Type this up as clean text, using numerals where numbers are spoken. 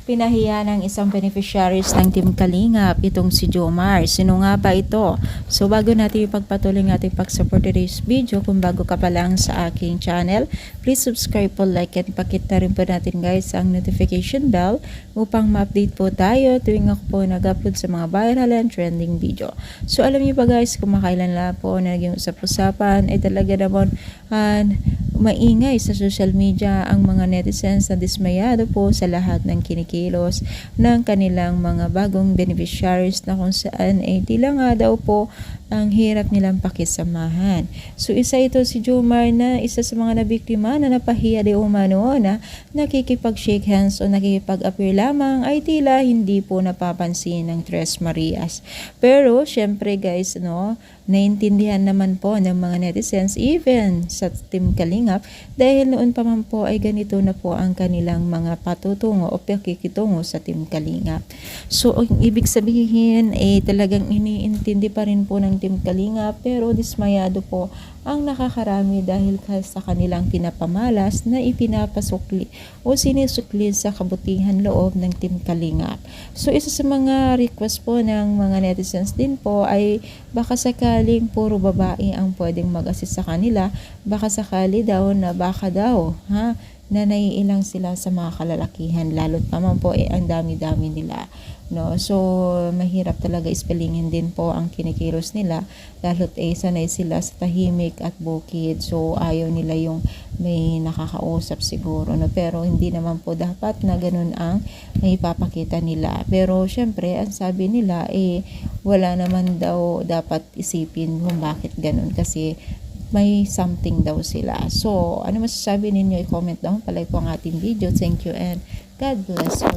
Pinahiya ng isang beneficiaries ng Team Kalingap, itong si Jomar. Sino nga ba ito? So bago natin ipagpatuloy ng ating pag-support today's video, kung bago ka pa lang sa aking channel, please subscribe po, like, and pakita rin po natin guys ang notification bell upang ma-update po tayo tuwing ako po nag-upload sa mga viral and trending video. So alam niyo ba guys, kung makailan lang po na naging usap-usapan ay talaga naman maingay sa social media ang mga netizens na dismayado po sa lahat ng kinikilos ng kanilang mga bagong beneficiaries na kung saan ay tila nga daw po ang hirap nilang pakisamahan. So isa ito si Jomar na isa sa mga nabiktima na napahiya de umano na nakikipag-shake hands o nakikipag-appear lamang ay tila hindi po napapansin ng Tres Marias. Pero syempre guys, naintindihan naman po ng mga netizens even sa Team Kalingap dahil noon pa man po ay ganito na po ang kanilang mga patutungo o pakikitungo sa Team Kalingap. So ang ibig sabihin ay talagang iniintindi pa rin po ng Team Kalingap pero dismayado po ang nakakarami dahil sa kanilang pinapamalas na ipinapasukli o sinisukli sa kabutihan loob ng Team Kalingap. So isa sa mga request po ng mga netizens din po ay baka sakaling puro babae ang pwedeng mag-assist sa kanila, baka sakali daw na na naiilang sila sa mga kalalakihan, lalo't pa man po ang dami-dami nila. So mahirap talaga ispelingin din po ang kinikilos nila lalo't sanay sila sa tahimik at bukid, so ayaw nila yung may nakakausap siguro, pero hindi naman po dapat na ganun ang maipapakita nila. Pero syempre ang sabi nila wala naman daw dapat isipin kung bakit ganun kasi may something daw sila. So ano masasabi ninyo, i-comment down, palike po ang ating video. Thank you and God bless you.